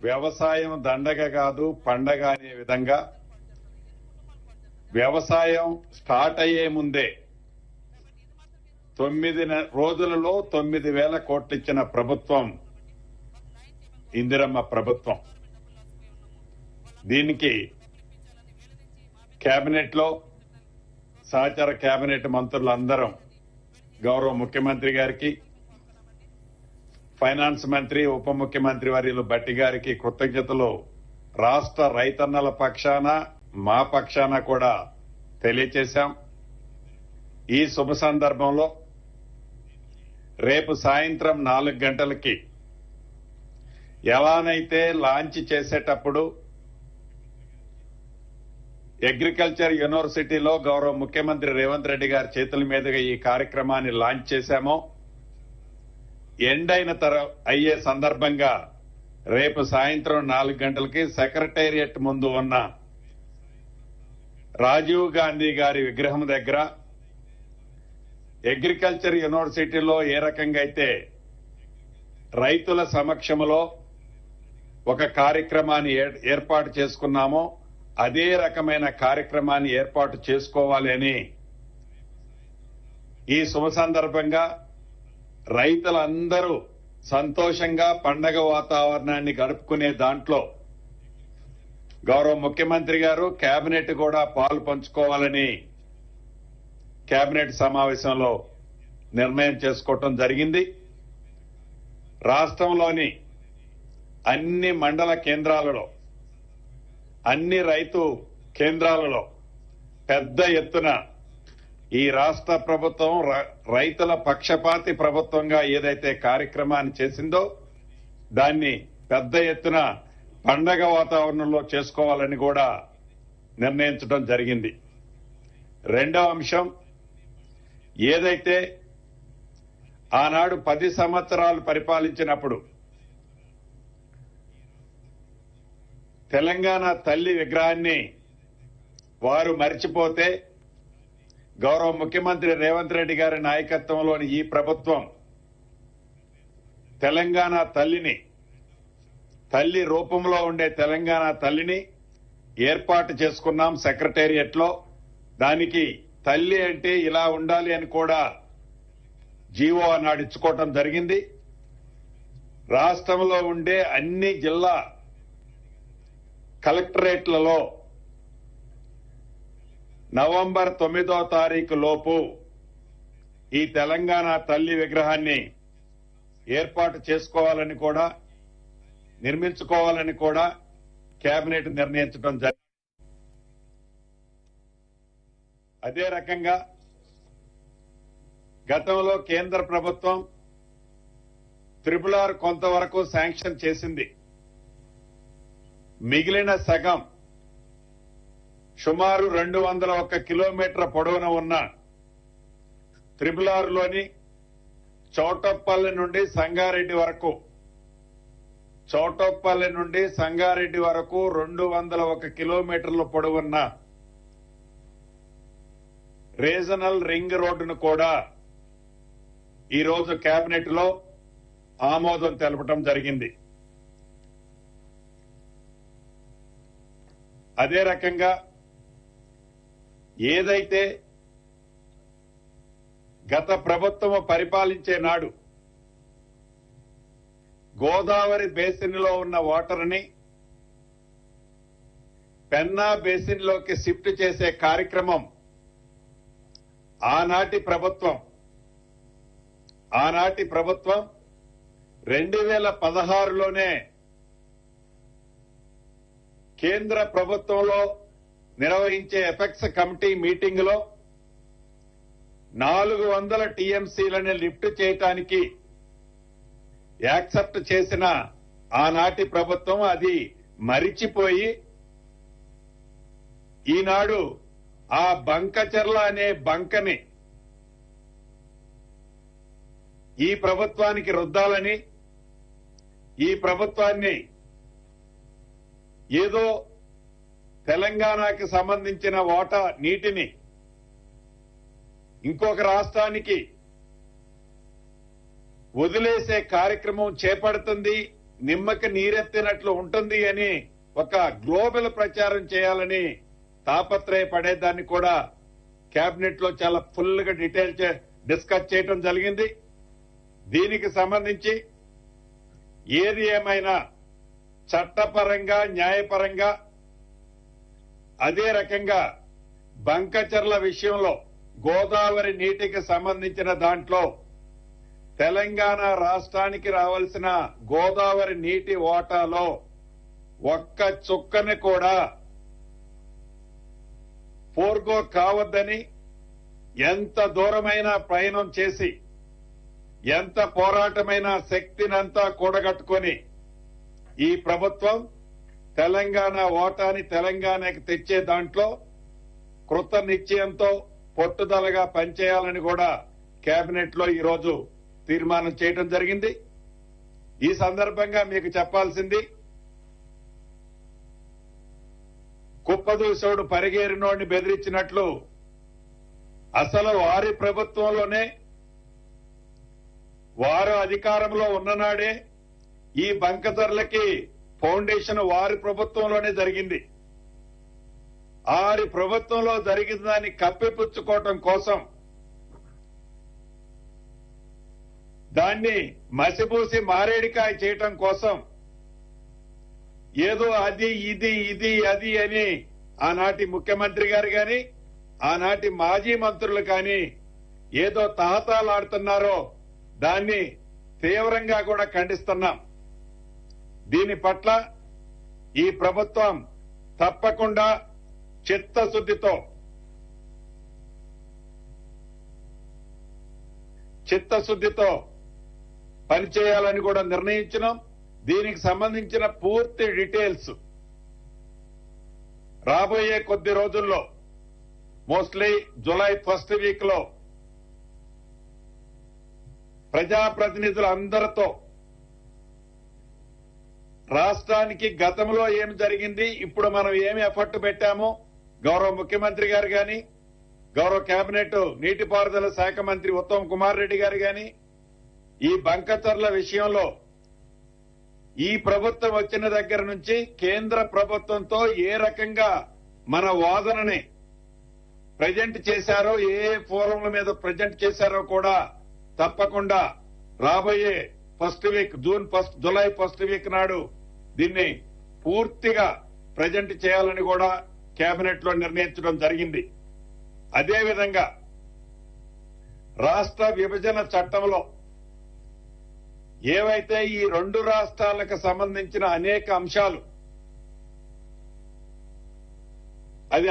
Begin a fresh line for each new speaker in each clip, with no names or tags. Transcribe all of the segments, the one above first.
వ్యవసాయం దండగ కాదు పండగ అనే విధంగా వ్యవసాయం స్టార్ట్ అయ్యే ముందే 9 రోజులలో 9,000 కోట్లు ఇచ్చిన ప్రభుత్వం ఇందిరమ్మ ప్రభుత్వం. దీనికి కేబినెట్ లో సహచర కేబినెట్ మంత్రులందరం గౌరవ ముఖ్యమంత్రి గారికి, ఫైనాన్స్ మంత్రి ఉప ముఖ్యమంత్రి వర్యులు భట్టి గారికి కృతజ్ఞతలు రాష్ట్ర రైతన్నల పక్షాన మా పక్షాన కూడా తెలియచేశాం. ఈ శుభ సందర్భంలో రేపు సాయంత్రం 4 గంటలకి ఎలానైతే లాంచ్ చేసేటప్పుడు అగ్రికల్చర్ యూనివర్సిటీలో గౌరవ ముఖ్యమంత్రి రేవంత్ రెడ్డి గారి చేతుల మీదుగా ఈ కార్యక్రమాన్ని లాంచ్ చేశామో, ఎండ్ అయిన అయ్యే సందర్భంగా రేపు సాయంత్రం 4 గంటలకి సెక్రటేరియట్ ముందు ఉన్న రాజీవ్ గాంధీ గారి విగ్రహం దగ్గర అగ్రికల్చర్ యూనివర్సిటీలో ఏ రకంగా అయితే రైతుల సమక్షంలో ఒక కార్యక్రమాన్ని ఏర్పాటు చేసుకున్నామో అదే రకమైన కార్యక్రమాన్ని ఏర్పాటు చేసుకోవాలి అని ఈ శుభ సందర్భంగా రైతులందరూ సంతోషంగా పండగ వాతావరణాన్ని గడుపుకునే దాంట్లో గౌరవ ముఖ్యమంత్రి గారు కేబినెట్ కూడా పాలు పంచుకోవాలని కేబినెట్ సమావేశంలో నిర్ణయం చేసుకోవటం జరిగింది. రాష్ట్రంలోని అన్ని మండల కేంద్రాలలో, అన్ని రైతు కేంద్రాలలో పెద్ద ఎత్తున ఈ రాష్ట్ర ప్రభుత్వం రైతుల పక్షపాతి ప్రభుత్వంగా ఏదైతే కార్యక్రమాన్ని చేసిందో దాన్ని పెద్ద ఎత్తున పండగ వాతావరణంలో చేసుకోవాలని కూడా నిర్ణయించడం జరిగింది. రెండవ అంశం, ఏదైతే ఆనాడు 10 సంవత్సరాలు పరిపాలించినప్పుడు తెలంగాణ తల్లి విగ్రహాన్ని వారు మరిచిపోతే గౌరవ ముఖ్యమంత్రి రేవంత్ రెడ్డి గారి నాయకత్వంలోని ఈ ప్రభుత్వం తెలంగాణ తల్లిని, తల్లి రూపంలో ఉండే తెలంగాణ తల్లిని ఏర్పాటు చేసుకున్నాం సెక్రటేరియట్ లో. దానికి తల్లి అంటే ఇలా ఉండాలి అని కూడా జీవో అన్నాడు ఇచ్చుకోవటం జరిగింది. రాష్ట్రంలో ఉండే అన్ని జిల్లా కలెక్టరేట్లలో నవంబర్ 9వ తారీఖు లోపు ఈ తెలంగాణ తల్లి విగ్రహాన్ని ఏర్పాటు చేసుకోవాలని కూడా, నిర్మించుకోవాలని కూడా కేబినెట్ నిర్ణయించడం జరిగింది. అదే రకంగా గతంలో కేంద్ర ప్రభుత్వం RRR కొంతవరకు శాంక్షన్ చేసింది. మిగిలిన సగం సుమారు 201 కిలోమీటర్ల పొడవున ఉన్న RRR లోని చౌటప్పల్లి నుండి సంగారెడ్డి వరకు, చౌటప్పల్లి నుండి సంగారెడ్డి వరకు 201 కిలోమీటర్ల పొడవున్న రీజనల్ రింగ్ రోడ్డును కూడా ఈ రోజు కేబినెట్ లో ఆమోదం తెలపడం జరిగింది. అదే రకంగా ఏదైతే గత ప్రభుత్వం పరిపాలించే నాడు గోదావరి బేసిన్ లో ఉన్న వాటర్ ని పెన్నా బేసిన్ లోకి షిఫ్ట్ చేసే కార్యక్రమం ఆనాటి ప్రభుత్వం 2016లోనే కేంద్ర ప్రభుత్వంలో నిర్వహించే ఎపెక్స్ కమిటీ మీటింగ్ లో 400 టీఎంసీలని లిఫ్ట్ చేయడానికి యాక్సెప్ట్ చేసిన ఆనాటి ప్రభుత్వం అది మరిచిపోయి ఈనాడు ఆ బంకచెర్ల అనే బంకని ఈ ప్రభుత్వానికి రుద్దాలని, ఈ ప్రభుత్వాన్ని ఏదో తెలంగాణకి సంబంధించిన వాటా నీటిని ఇంకొక రాష్ట్రానికి వదిలేసే కార్యక్రమం చేపడుతుంది నిమ్మకి నీరెత్తినట్లు ఉంటుంది అని ఒక గ్లోబల్ ప్రచారం చేయాలని తాపత్రయపడేదాన్ని కూడా కేబినెట్ లో చాలా ఫుల్ గా డీటెయిల్ డిస్కస్ చేయడం జరిగింది. దీనికి సంబంధించి ఏది ఏమైనా చట్టపరంగా న్యాయపరంగా అదే రకంగా బంకచర్ల విషయంలో గోదావరి నీటికి సంబంధించిన దాంట్లో తెలంగాణ రాష్ట్రానికి రావాల్సిన గోదావరి నీటి వాటాలో ఒక్క చుక్కని కూడా ఫోర్గో కావద్దని ఎంత దూరమైన ప్రయాణం చేసి ఎంత పోరాటమైన శక్తినంతా కూడగట్టుకొని ఈ ప్రభుత్వం తెలంగాణ ఓటాని తెలంగాణకి తెచ్చే దాంట్లో కృత నిశ్చయంతో పట్టుదలగా పనిచేయాలని కూడా కేబినెట్ లో ఈరోజు తీర్మానం చేయడం జరిగింది. ఈ సందర్భంగా మీకు చెప్పాల్సింది, కుప్పదూసోడు పరిగేరినోడిని బెదిరించినట్లు అసలు వారి ప్రభుత్వంలోనే వారు అధికారంలో ఉన్ననాడే ఈ బంకధరలకి ఫౌండేషన్ వారి ప్రభుత్వంలోనే జరిగింది. వారి ప్రభుత్వంలో జరిగిన దాన్ని కప్పిపుచ్చుకోవటం కోసం దాన్ని మసిపూసి మారేడికాయ చేయటం కోసం ఏదో అది ఇది అది అని ఆనాటి ముఖ్యమంత్రి గారు గాని ఆనాటి మాజీ మంత్రులు కానీ ఏదో తహతాలాడుతున్నారో దాన్ని తీవ్రంగా కూడా ఖండిస్తున్నాం. దీని పట్ల ఈ ప్రభుత్వం తప్పకుండా చిత్తశుద్దితో పనిచేయాలని కూడా నిర్ణయించినాం. దీనికి సంబంధించిన పూర్తి డీటెయిల్స్ రాబోయే కొద్ది రోజుల్లో మోస్ట్లీ జులై ఫస్ట్ వీక్ లో ప్రజాప్రతినిధులందరితో రాష్ట్రానికి గతంలో ఏం జరిగింది, ఇప్పుడు మనం ఏమి ఎఫర్ట్ పెట్టామో గౌరవ ముఖ్యమంత్రి గారు గాని గౌరవ కేబినెట్ నీటిపారుదల శాఖ మంత్రి ఉత్తమ్ కుమార్ రెడ్డి గారు గాని ఈ బంకచర్ల విషయంలో ఈ ప్రభుత్వం వచ్చిన దగ్గర నుంచి కేంద్ర ప్రభుత్వంతో ఏ రకంగా మన వాదనని ప్రజెంట్ చేశారో, ఏ ఫోరంల మీద ప్రజెంట్ చేశారో కూడా తప్పకుండా రాబోయే first week July first week నాడు దీన్ని పూర్తిగా ప్రజెంట్ చేయాలని కూడా కేబినెట్ లో నిర్ణయించడం జరిగింది. అదేవిధంగా రాష్ట్ర విభజన చట్టంలో ఏవైతే ఈ రెండు రాష్ట్రాలకు సంబంధించిన అనేక అంశాలు అది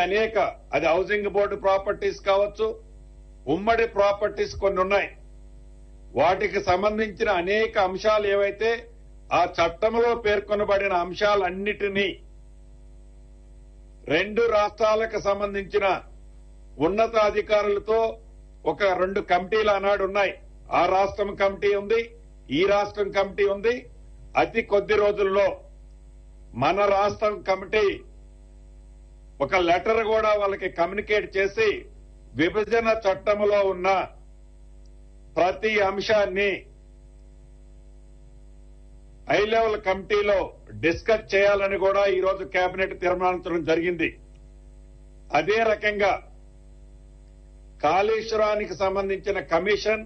హౌసింగ్ బోర్డు ప్రాపర్టీస్ కావచ్చు, ఉమ్మడి ప్రాపర్టీస్ కొన్ని ఉన్నాయి. వాటికి సంబంధించిన అనేక అంశాలు ఏవైతే ఆ చట్టంలో పేర్కొనబడిన అంశాలన్నిటినీ రెండు రాష్ట్రాలకు సంబంధించిన ఉన్నతాధికారులతో ఒక 2 కమిటీలు ఆనాడు ఉన్నాయి. ఆ రాష్ట్రం కమిటీ ఉంది, ఈ రాష్ట్రం కమిటీ ఉంది. అతి కొద్ది రోజుల్లో మన రాష్ట్రం కమిటీ ఒక లెటర్ కూడా వాళ్ళకి కమ్యూనికేట్ చేసి విభజన చట్టంలో ఉన్న ప్రతి అంశాన్ని హై లెవెల్ కమిటీలో డిస్కస్ చేయాలని కూడా ఈరోజు కేబినెట్ తీర్మానించడం జరిగింది. అదే రకంగా కాళేశ్వరానికి సంబంధించిన కమిషన్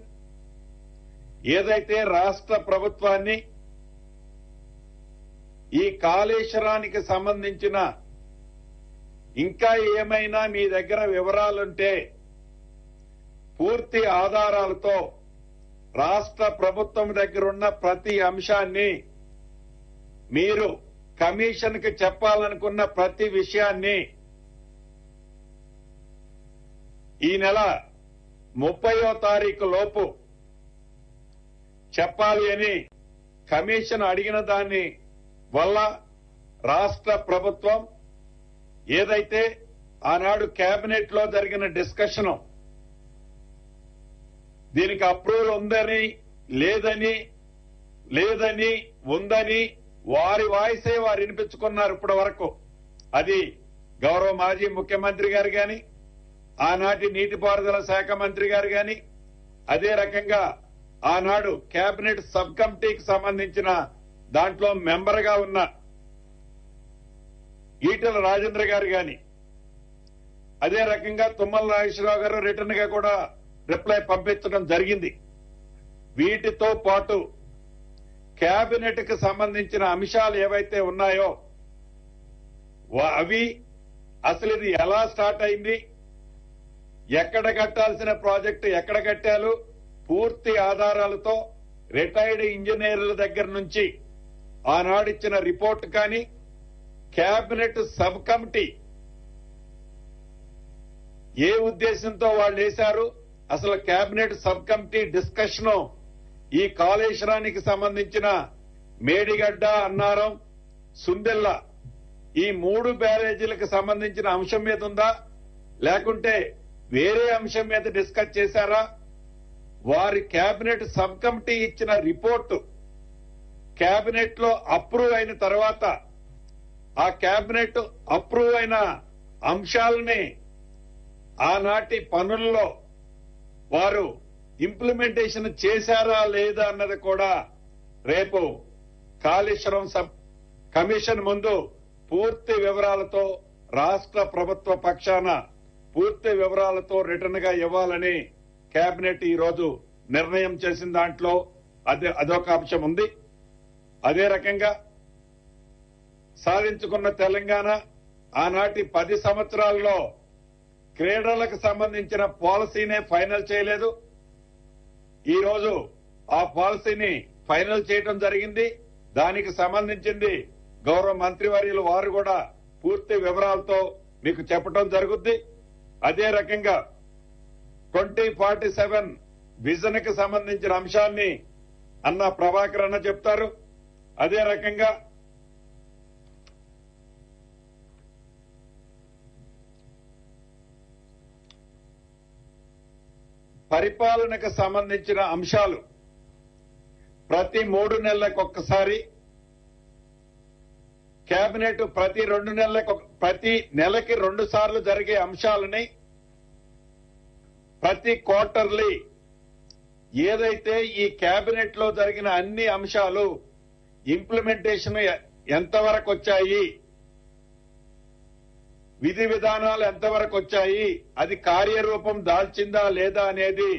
ఏదైతే రాష్ట్ర ప్రభుత్వాన్ని ఈ కాళేశ్వరానికి సంబంధించిన ఇంకా ఏమైనా మీ దగ్గర వివరాలుంటే పూర్తి ఆధారాలతో రాష్ట్ర ప్రభుత్వం దగ్గరున్న ప్రతి అంశాన్ని మీరు కమిషన్ కి చెప్పాలనుకున్న ప్రతి విషయాన్ని ఈ నెల 30వ తారీఖు లోపు చెప్పాలి అని కమిషన్ అడిగిన దాన్ని వల్ల రాష్ట్ర ప్రభుత్వం ఏదైతే ఆనాడు కేబినెట్ లో జరిగిన డిస్కషన్ దీనికి అప్రూవల్ ఉందని లేదని ఉందని వారి వాయిసే వారు వినిపించుకున్నారు ఇప్పటి వరకు. అది గౌరవ మాజీ ముఖ్యమంత్రి గారు గాని ఆనాటి నీటిపారుదల శాఖ మంత్రి గారు గాని అదే రకంగా ఆనాడు కేబినెట్ సబ్ కమిటీకి సంబంధించిన దాంట్లో మెంబర్గా ఉన్న ఈటెల రాజేంద్ర గారు గాని, అదే రకంగా తుమ్మల నాగేశ్వరరావు గారు రిటర్న్ గా కూడా రిప్లై పంపించడం జరిగింది. వీటితో పాటు కేబినెట్ కి సంబంధించిన అంశాలు ఏవైతే ఉన్నాయో అవి అసలు ఇది ఎలా స్టార్ట్ అయింది, ఎక్కడ కట్టాల్సిన ప్రాజెక్టు ఎక్కడ కట్టారు, పూర్తి ఆధారాలతో రిటైర్డ్ ఇంజనీర్ల దగ్గర నుంచి ఆనాడిచ్చిన రిపోర్ట్ కానీ, కేబినెట్ సబ్ కమిటీ ఏ ఉద్దేశంతో వాళ్ళు వేశారు, అసలు కేబినెట్ సబ్ కమిటీ డిస్కషన్ ఈ కాళేశ్వరానికి సంబంధించిన మేడిగడ్డ, అన్నారం, సుందెల్ల ఈ 3 బ్యారేజీలకు సంబంధించిన అంశం మీద ఉందా, లేకుంటే వేరే అంశం మీద డిస్కస్ చేశారా? వారి కేబినెట్ సబ్ కమిటీ ఇచ్చిన రిపోర్టు కేబినెట్ లో అప్రూవ్ అయిన తర్వాత ఆ కేబినెట్ అప్రూవ్ అయిన అంశాలని ఆనాటి పనుల్లో వారు ఇంప్లిమెంటేషన్ చేశారా లేదా అన్నది కూడా రేపు కాళేశ్వరం సబ్ కమిషన్ ముందు పూర్తి వివరాలతో రాష్ట్ర ప్రభుత్వ పక్షాన పూర్తి వివరాలతో రిటర్న్ గా ఇవ్వాలని కేబినెట్ ఈ రోజు నిర్ణయం చేసిన దాంట్లో అదొక అంశం ఉంది. అదే రకంగా సాధించుకున్న తెలంగాణ ఆనాటి 10 సంవత్సరాల్లో క్రీడలకు సంబంధించిన పాలసీనే ఫైనల్ చేయలేదు. ఈ రోజు ఆ పాలసీని ఫైనల్ చేయడం జరిగింది. దానికి సంబంధించింది గౌరవ మంత్రివర్యులు వారు కూడా పూర్తి వివరాలతో మీకు చెప్పడం జరుగుద్ది. అదే రకంగా 2047 విజన్ కి సంబంధించిన అంశాన్ని అన్న ప్రభాకర్ అన్న చెప్తారు. అదే రకంగా పరిపాలనకు సంబంధించిన అంశాలు ప్రతి 3 నెలలకు ఒక్కసారి, కేబినెట్ ప్రతి 2 నెలలకు ప్రతి నెలకి 2 సార్లు జరిగే అంశాలని ప్రతి క్వార్టర్లీ ఏదైతే ఈ కేబినెట్ లో జరిగిన అన్ని అంశాలు ఇంప్లిమెంటేషన్ ఎంతవరకు వచ్చాయి, విధి విధానాలు ఎంతవరకు వచ్చాయి, అది కార్యరూపం దాల్చిందా లేదా అనేది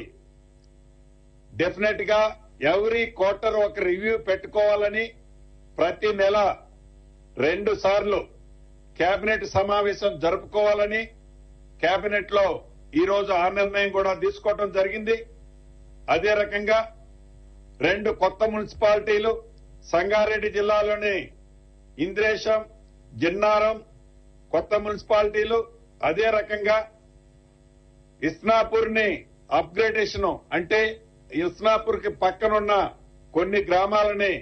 డెఫినెట్ గా ఎవ్రీ క్వార్టర్ ఒక రివ్యూ పెట్టుకోవాలని ప్రతి నెల 2 సార్లు కేబినెట్ సమావేశం జరుపుకోవాలని కేబినెట్ లో ఈ రోజు ఆ నిర్ణయం కూడా తీసుకోవడం జరిగింది. అదే రకంగా 2 కొత్త మున్సిపాలిటీలు సంగారెడ్డి జిల్లాలోని ఇంద్రేశం, జిన్నారం కొత్త మున్సిపాలిటీలు, అదే రకంగా ఇస్నాపూర్ ని అప్గ్రేడేషన్ అంటే ఇస్నాపూర్ కి పక్కనున్న కొన్ని గ్రామాలని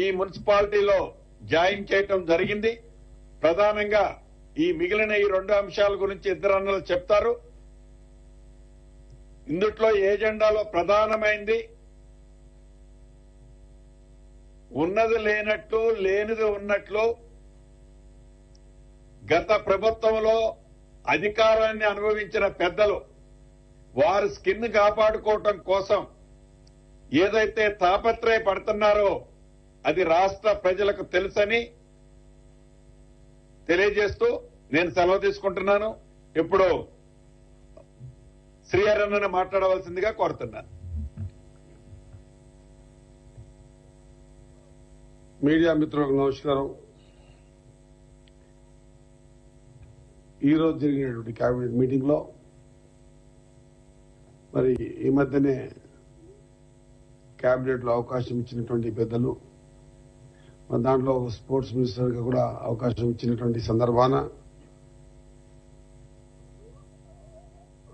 ఈ మున్సిపాలిటీలో జాయిన్ చేయటం జరిగింది. ప్రధానంగా ఈ మిగిలిన ఈ 2 అంశాల గురించి ఇద్దరు అన్నలు చెప్తారు. ఇందుట్లో ఏజెండాలో ప్రధానమైంది ఉన్నది లేనట్టు లేనిది ఉన్నట్లు గత ప్రభుత్వంలో అధికారాన్ని అనుభవించిన పెద్దలు వారి స్కిన్ కాపాడుకోవటం కోసం ఏదైతే తాపత్రయపడుతున్నారో అది రాష్ట్ర ప్రజలకు తెలుసని తెలియజేస్తూ నేను సెలవు తీసుకుంటున్నాను. ఇప్పుడు శ్రీహరన్నను మాట్లాడవలసిందిగా కోరుతున్నాను.
మీడియా మిత్రులకు నమస్కారం. ఈ రోజు జరిగినటువంటి కేబినెట్ మీటింగ్ లో మరి ఈ మధ్యనే కేబినెట్ లో అవకాశం ఇచ్చినటువంటి పెద్దలు, మరి దాంట్లో స్పోర్ట్స్ మినిస్టర్ గా కూడా అవకాశం ఇచ్చినటువంటి సందర్భాన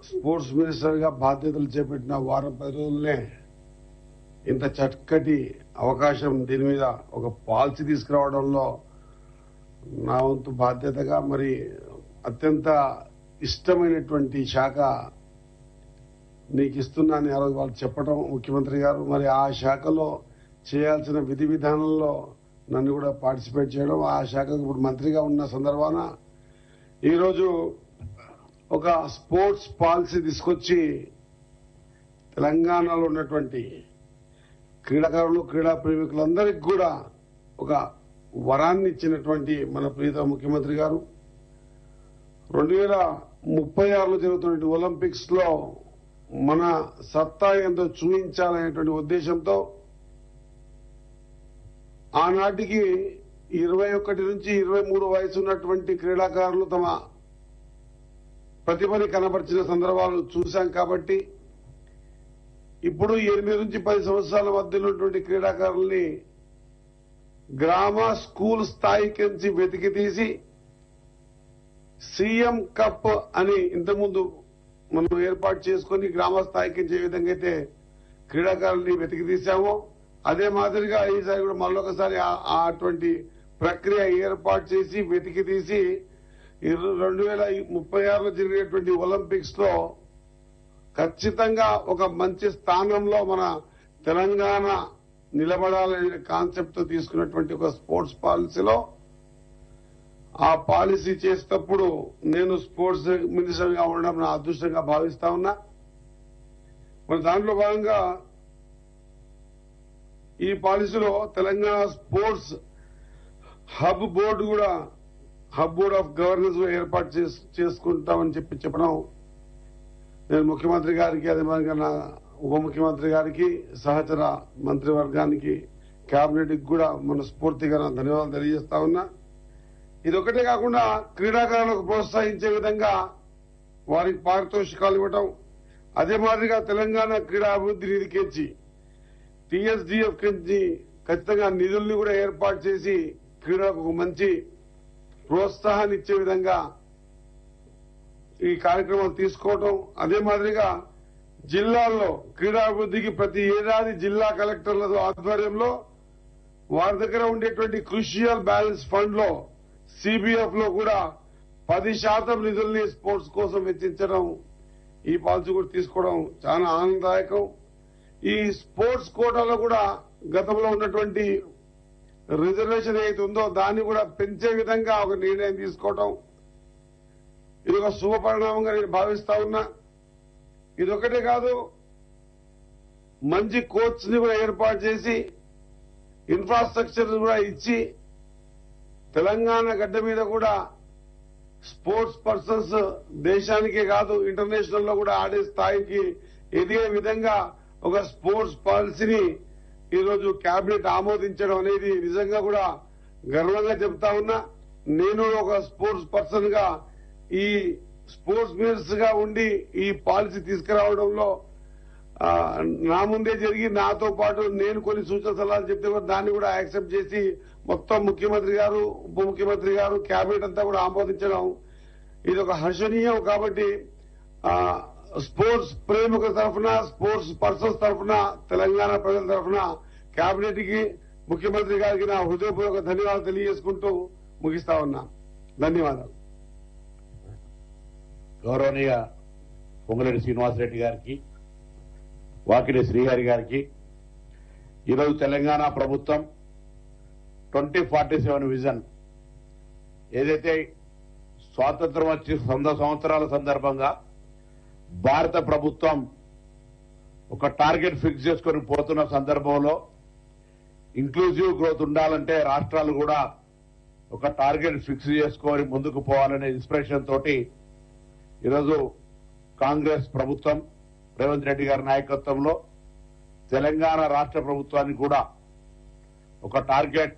స్పోర్ట్స్ మినిస్టర్ గా బాధ్యతలు చేపట్టిన వారం 10 రోజులనే ఇంత చక్కటి అవకాశం దీని మీద ఒక పాలసీ తీసుకురావడంలో నా వంతు బాధ్యతగా మరి అత్యంత ఇష్టమైనటువంటి శాఖ నీకు ఇస్తున్నాను ఆ రోజు వాళ్ళు చెప్పడం ముఖ్యమంత్రి గారు, మరి ఆ శాఖలో చేయాల్సిన విధి విధానంలో నన్ను కూడా పార్టిసిపేట్ చేయడం, ఆ శాఖకు ఇప్పుడు మంత్రిగా ఉన్న సందర్భాన ఈరోజు ఒక స్పోర్ట్స్ పాలసీ తీసుకొచ్చి తెలంగాణలో ఉన్నటువంటి క్రీడాకారులు, క్రీడా ప్రేమికులందరికీ కూడా ఒక వరాన్ని ఇచ్చినటువంటి మన ప్రీత ముఖ్యమంత్రి గారు 2036లో జరుగుతున్న ఒలింపిక్స్ లో మన సత్తా ఎంతో చూపించాలనేటువంటి ఉద్దేశంతో ఆనాటికి 21 నుంచి 23 వయసు ఉన్నటువంటి క్రీడాకారులు తమ ప్రతిభని కనబర్చిన సందర్భాలు చూశాం కాబట్టి ఇప్పుడు 8 నుంచి 10 సంవత్సరాల మధ్యలో ఉన్నటువంటి క్రీడాకారుల్ని గ్రామ స్కూల్ స్థాయికి నుంచి వెతికి తీసి సీఎం కప్ అని ఇంతకుముందు మనం ఏర్పాటు చేసుకుని గ్రామ స్థాయికి ఏ విధంగా అయితే క్రీడాకారుల్ని వెతికి తీశామో అదే మాదిరిగా ఈసారి కూడా మళ్ళొకసారి అటువంటి ప్రక్రియ ఏర్పాటు చేసి వెతికి తీసి 2036లో జరిగేటువంటి ఒలింపిక్స్ లో ఖచ్చితంగా ఒక మంచి స్థానంలో మన తెలంగాణ నిలబడాలనే కాన్సెప్ట్ తో తీసుకున్నటువంటి ఒక స్పోర్ట్స్ పాలసీలో ఆ పాలసీ చేసేటప్పుడు నేను స్పోర్ట్స్ మినిస్టర్ గా ఉండడం నా అదృష్టంగా భావిస్తా ఉన్నా. మరి దాంట్లో భాగంగా ఈ పాలసీలో తెలంగాణ స్పోర్ట్స్ హబ్ బోర్డు కూడా హబ్ బోర్డ్ ఆఫ్ గవర్నెన్స్ ఏర్పాటు చేసుకుంటామని చెప్పడం నేను ముఖ్యమంత్రి గారికి అదే మాదిరిగా నా ఉప ముఖ్యమంత్రి గారికి సహచర మంత్రివర్గానికి కేబినెట్ కి కూడా మనస్ఫూర్తిగా నా ధన్యవాదాలు తెలియజేస్తా ఉన్నా. ఇదొకటే కాకుండా క్రీడాకారులకు ప్రోత్సహించే విధంగా వారికి పారితోషికాలు ఇవ్వటం అదే మాదిరిగా తెలంగాణ క్రీడా అభివృద్ధి నిధికించి టీఎస్డీఎఫ్ కించి ఖచ్చితంగా నిధుల్ని కూడా ఏర్పాటు చేసి క్రీడలకు ఒక మంచి ప్రోత్సాహాన్ని ఇచ్చే విధంగా ఈ కార్యక్రమాలు తీసుకోవటం అదే మాదిరిగా జిల్లాల్లో క్రీడాభివృద్ధికి ప్రతి ఏడాది జిల్లా కలెక్టర్ల ఆధ్వర్యంలో వారి దగ్గర ఉండేటువంటి క్రూషియల్ బ్యాలెన్స్ ఫండ్ లో సిబిఎఫ్ లో కూడా 10% నిధుల్ని స్పోర్ట్స్ కోసం వెచ్చించడం ఈ పాలసీ కూడా తీసుకోవడం చాలా ఆనందదాయకం. ఈ స్పోర్ట్స్ కోటాలో కూడా గతంలో ఉన్నటువంటి రిజర్వేషన్ ఏదైతే ఉందో దాన్ని కూడా పెంచే విధంగా ఒక నిర్ణయం తీసుకోవడం ఇది ఒక శుభ పరిణామంగా నేను భావిస్తా ఉన్నా. ఇదొకటే కాదు, మంచి కోచ్ ని కూడా ఏర్పాటు చేసి ఇన్ఫ్రాస్ట్రక్చర్ కూడా ఇచ్చి తెలంగాణ గడ్డ మీద కూడా స్పోర్ట్స్ పర్సన్స్ దేశానికే కాదు ఇంటర్నేషనల్ లో కూడా ఆడే స్థాయికి ఎదిగే విధంగా ఒక స్పోర్ట్స్ పాలసీని ఈరోజు కేబినెట్ ఆమోదించడం అనేది నిజంగా కూడా గర్వంగా చెప్తా ఉన్నా. నేను ఒక స్పోర్ట్స్ పర్సన్ గా ఈ స్పోర్ట్స్ మినిస్టర్ గా ఉండి ఈ పాలసీ తీసుకురావడంలో నా ముందే జరిగి నాతో పాటు నేను కొన్ని సూచన సలహాలు చెప్తే కూడా దాన్ని కూడా యాక్సెప్ట్ చేసి మొత్తం ముఖ్యమంత్రి గారు ఉప ముఖ్యమంత్రి గారు కేబినెట్ అంతా కూడా ఆమోదించడం ఇది ఒక హర్షణీయం. కాబట్టి స్పోర్ట్స్ ప్రేమికుల తరఫున స్పోర్ట్స్ పర్సన్స్ తరఫున తెలంగాణ ప్రజల తరఫున కేబినెట్ కి ముఖ్యమంత్రి గారికి నా హృదయపూర్వక ధన్యవాదాలు తెలియజేసుకుంటూ ముగిస్తా ఉన్నా. ధన్యవాదాలు.
గౌరవనీయ పొంగులేటి శ్రీనివాసరెడ్డి గారికి, వాకిటి శ్రీహరి గారికి, ఈరోజు తెలంగాణ ప్రభుత్వం 2047 విజన్ ఏదైతే స్వాతంత్రం వచ్చి 100 సంవత్సరాల సందర్భంగా భారత ప్రభుత్వం ఒక టార్గెట్ ఫిక్స్ చేసుకొని పోతున్న సందర్భంలో ఇంక్లూజివ్ గ్రోత్ ఉండాలంటే రాష్ట్రాలు కూడా ఒక టార్గెట్ ఫిక్స్ చేసుకొని ముందుకు పోవాలనే ఇన్స్పిరేషన్ తోటి ఈరోజు కాంగ్రెస్ ప్రభుత్వం రేవంత్ రెడ్డి గారి నాయకత్వంలో తెలంగాణ రాష్ట్ర ప్రభుత్వానికి కూడా ఒక టార్గెట్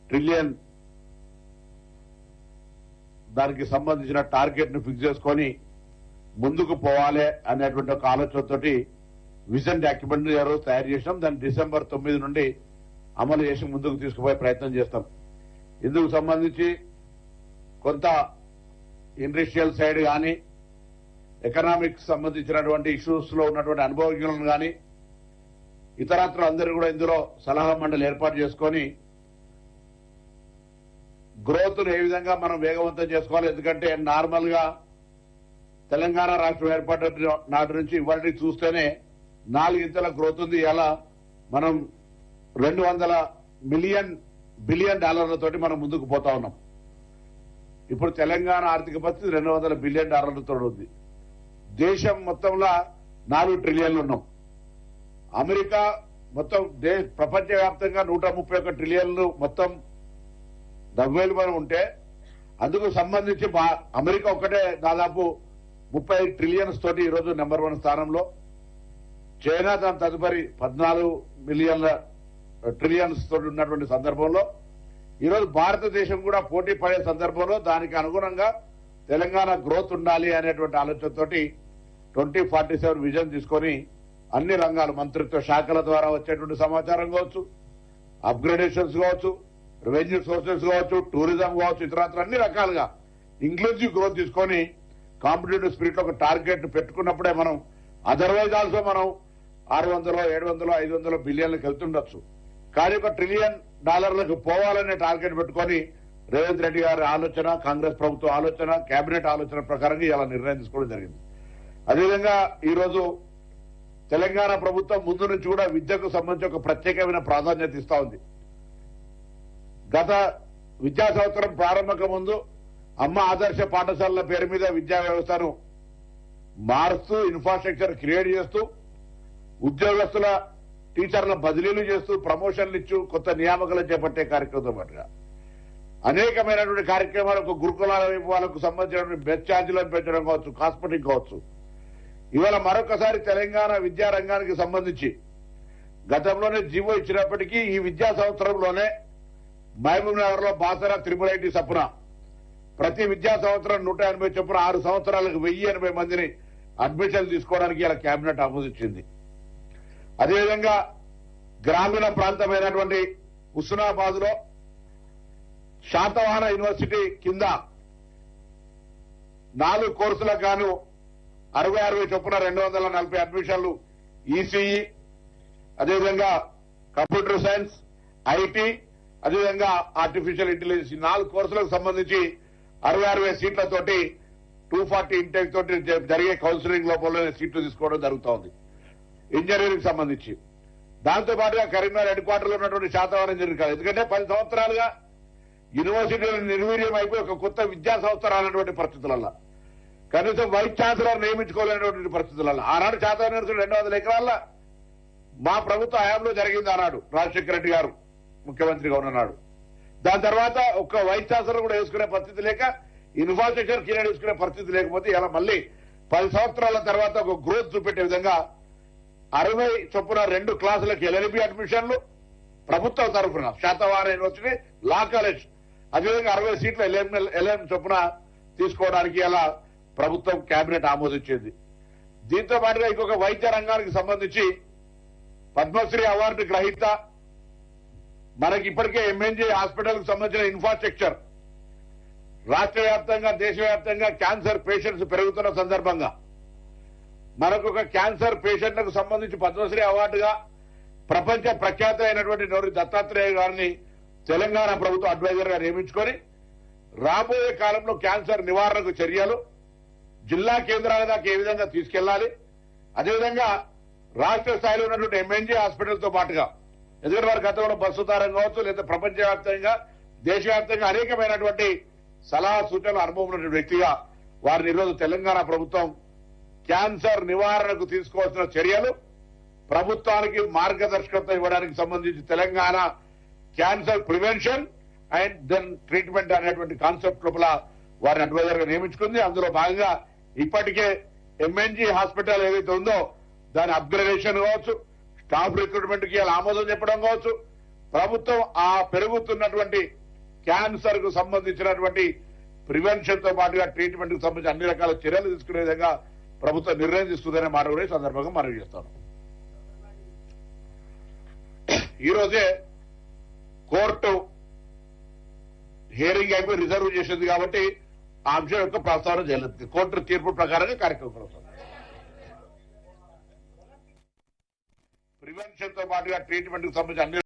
ట్రిలియన్ దానికి సంబంధించిన టార్గెట్ ను ఫిక్స్ చేసుకొని ముందుకు పోవాలి అనేటువంటి ఒక ఆలోచనతోటి విజన్ డాక్యుమెంట్ తయారు చేసినాం. దాన్ని డిసెంబర్ 9 నుండి అమలు చేసి ముందుకు తీసుకుపోయే ప్రయత్నం చేస్తాం. ఇందుకు సంబంధించి కొంత ఇండస్ట్రియల్ సైడ్ కానీ ఎకనామిక్స్ సంబంధించినటువంటి ఇష్యూస్ లో ఉన్నటువంటి అనుభవజ్ఞులను కానీ ఇతరత్ర అందరూ కూడా ఇందులో సలహా మండలి ఏర్పాటు చేసుకొని గ్రోత్ ను ఏ విధంగా మనం వేగవంతం చేసుకోవాలి. ఎందుకంటే నార్మల్ గా తెలంగాణ రాష్ట్రం ఏర్పడిన నాటి నుంచి ఇవాళ చూస్తేనే 4 ఇంతల గ్రోత్ ఉంది. ఇలా మనం 200 బిలియన్ డాలర్లతోటి మనం ముందుకు పోతా ఉన్నాం. ఇప్పుడు తెలంగాణ ఆర్థిక పరిస్థితి 200 బిలియన్ డాలర్లతో ఉంది. దేశం మొత్తంలో 4 ట్రిలియన్లు ఉన్నాం. అమెరికా మొత్తం ప్రపంచవ్యాప్తంగా 131 ట్రిలియన్లు మొత్తం ద్రవ్యోల్బణం ఉంటే అందుకు సంబంధించి అమెరికా ఒక్కటే దాదాపు 30 ట్రిలియన్స్ తోటి ఈరోజు నెంబర్ 1 స్థానంలో, చైనా దాని తదుపరి 14 ట్రిలియన్స్ తోటి ఉన్నటువంటి సందర్భంలో ఈరోజు భారతదేశం కూడా పోటీ పడే సందర్భంలో దానికి అనుగుణంగా తెలంగాణ గ్రోత్ ఉండాలి అనేటువంటి ఆలోచనతోటి 2047 విజన్ తీసుకొని అన్ని రంగాలు మంత్రిత్వ శాఖల ద్వారా వచ్చేటువంటి సమాచారం కావచ్చు, అప్గ్రేడేషన్స్ కావచ్చు, రెవెన్యూ సోర్సెస్ కావచ్చు, టూరిజం కావచ్చు, ఇతరత్ర అన్ని రకాలుగా ఇంక్లూజివ్ గ్రోత్ తీసుకొని కాంపిటేటివ్ స్పిరిట్ లో ఒక టార్గెట్ పెట్టుకున్నప్పుడే మనం అదర్వైజ్ ఆల్సో మనం 600, 700, 500 బిలియన్లకు వెళ్తుండొచ్చు. కానీ $1 ట్రిలియన్ పోవాలనే టార్గెట్ పెట్టుకొని రేవంత్ రెడ్డి గారి ఆలోచన, కాంగ్రెస్ ప్రభుత్వ ఆలోచన, కేబినెట్ ఆలోచన ప్రకారంగా ఇలా నిర్ణయం తీసుకోవడం జరిగింది. అదేవిధంగా ఈరోజు తెలంగాణ ప్రభుత్వం ముందు నుంచి కూడా విద్యకు సంబంధించి ఒక ప్రత్యేకమైన ప్రాధాన్యత ఇస్తా ఉంది. గత విద్యా సంవత్సరం ప్రారంభక ముందు అమ్మ ఆదర్శ పాఠశాలల పేరు మీద విద్యా వ్యవస్థను మారుస్తూ, ఇన్ఫ్రాస్ట్రక్చర్ క్రియేట్ చేస్తూ, ఉద్యోగస్తుల టీచర్ల బదిలీలు చేస్తూ, ప్రమోషన్లు ఇచ్చు, కొత్త నియామకాలు చేపట్టే కార్యక్రమంతో పాటుగా అనేకమైనటువంటి కార్యక్రమాలకు గురుకులాల వైపు వాళ్ళకు సంబంధించినటువంటి బెస్ట్ ఛార్జీలను పెంచడం కావచ్చు, కాస్మెటిక్ కావచ్చు. ఇవాళ మరొకసారి తెలంగాణ విద్యా రంగానికి సంబంధించి గతంలోనే జీవో ఇచ్చినప్పటికీ ఈ విద్యా సంవత్సరంలోనే మహబూబ్ నగర్ లో బాసరా త్రిపుల్ సపున ప్రతి విద్యా సంవత్సరం 180 చొప్పున 6 సంవత్సరాలకు 1080 మందిని అడ్మిషన్ తీసుకోవడానికి ఇలా కేబినెట్ ఆమోదించింది. అదేవిధంగా గ్రామీణ ప్రాంతమైనటువంటి హుస్నాబాద్ లో శాతవాహన యూనివర్సిటీ కింద 4 కోర్సులకు గాను 60 చొప్పున 240 అడ్మిషన్లు ఈసీఈ, అదేవిధంగా కంప్యూటర్ సైన్స్, ఐటీ, అదేవిధంగా ఆర్టిఫిషియల్ ఇంటెలిజెన్స్, 4 కోర్సులకు సంబంధించి 60 సీట్లతోటి 240 ఇంటెక్ తోటి జరిగే కౌన్సిలింగ్ లోపలనే సీట్లు తీసుకోవడం జరుగుతోంది ఇంజనీరింగ్ సంబంధించి. దాంతో పాటుగా కరీంనగర్ హెడ్ క్వార్టర్లో ఉన్నటువంటి శాతవాహన ఇంజనీరింగ్ కాలేజ్, ఎందుకంటే 10 సంవత్సరాలుగా యూనివర్సిటీలు నిర్వీర్యం అయిపోయి ఒక కొత్త విద్యా సంస్థ రానటువంటి పరిస్థితులలో, కనీసం వైస్ ఛాన్సలర్ నియమించుకోలేనటువంటి పరిస్థితులలో, ఆనాడు శాతవాహన యూనివర్సిటీ 200 ఎకరాల మా ప్రభుత్వ హయాంలో జరిగింది. ఆనాడు రాజశేఖర రెడ్డి గారు ముఖ్యమంత్రిగా ఉన్నాడు. దాని తర్వాత ఒక్క వైస్ ఛాన్సలర్ కూడా వేసుకునే పరిస్థితి లేక, ఇన్ఫ్రాస్ట్రక్చర్ క్లియర్ వేసుకునే పరిస్థితి లేకపోతే ఇలా మళ్ళీ 10 సంవత్సరాల తర్వాత ఒక గ్రోత్ చూపెట్టే విధంగా 60 చొప్పున 2 క్లాసులకు ఎల్ఎల్బి అడ్మిషన్లు ప్రభుత్వం తరఫున శాతవాహన యూనివర్సిటీ లా కాలేజ్, అదేవిధంగా 60 సీట్ల ఎల్ఎం చొప్పున తీసుకోవడానికి ఇలా ప్రభుత్వం కేబినెట్ ఆమోదించింది. దీంతో పాటుగా ఇంకొక వైద్య రంగానికి సంబంధించి పద్మశ్రీ అవార్డు గ్రహీత, మనకి ఇప్పటికే ఎంఎన్జే హాస్పిటల్ కు సంబంధించిన ఇన్ఫ్రాస్ట్రక్చర్ రాష్ట్ర వ్యాప్తంగా, దేశవ్యాప్తంగా క్యాన్సర్ పేషెంట్స్ పెరుగుతున్న సందర్భంగా మనకు ఒక క్యాన్సర్ పేషెంట్లకు సంబంధించి పద్మశ్రీ అవార్డుగా ప్రపంచ ప్రఖ్యాత అయినటువంటి నోరి దత్తాత్రేయ గారిని తెలంగాణ ప్రభుత్వం అడ్వైజర్ గా నియమించుకొని రాబోయే కాలంలో క్యాన్సర్ నివారణకు చర్యలు జిల్లా కేంద్రాల దాకా ఏ విధంగా తీసుకెళ్లాలి, అదేవిధంగా రాష్ట్ర స్థాయిలో ఉన్నటువంటి ఎంఎన్జే హాస్పిటల్ తో పాటుగా, ఎందుకంటే వారి గతంలో బస్సు దారం కావచ్చు, లేదా ప్రపంచవ్యాప్తంగా దేశవ్యాప్తంగా అనేకమైనటువంటి సలహా సూచనలు అనుభవం ఉన్నటువంటి వ్యక్తిగా వారిని ఈరోజు తెలంగాణ ప్రభుత్వం క్యాన్సర్ నివారణకు తీసుకోవాల్సిన చర్యలు, ప్రభుత్వానికి మార్గదర్శకత్వం ఇవ్వడానికి సంబంధించి Telangana cancer prevention and then treatment అనేటువంటి కాన్సెప్ట్ లోపల వారిని అడ్వైజర్ గా నియమించుకుంది. అందులో భాగంగా ఇప్పటికే ఎంఎన్జీ హాస్పిటల్ ఏదైతే ఉందో దాని అప్గ్రేడేషన్ కావచ్చు, స్టాఫ్ రిక్రూట్మెంట్ కి ఆమోదం చెప్పడం కావచ్చు, ప్రభుత్వం ఆ పెరుగుతున్నటువంటి క్యాన్సర్ కు సంబంధించినటువంటి ప్రివెన్షన్ తో పాటుగా ట్రీట్మెంట్ కు సంబంధించి అన్ని రకాల చర్యలు తీసుకునే విధంగా ప్రభుత్వం నిర్ణయం తీసుకుందనే మాట కూడా ఈ సందర్భంగా మనవి చేస్తాను. ఈ రోజే కోర్టు హియరింగ్ అయిపోయి రిజర్వ్ చేసింది కాబట్టి ఆ అంశం యొక్క ప్రస్తావన చేయలేదు. కోర్టు తీర్పు ప్రకారంగా కార్యక్రమం కొనసాగుతుంది. ప్రివెన్షన్ తో పాటుగా ట్రీట్మెంట్ కు సంబంధించి అన్ని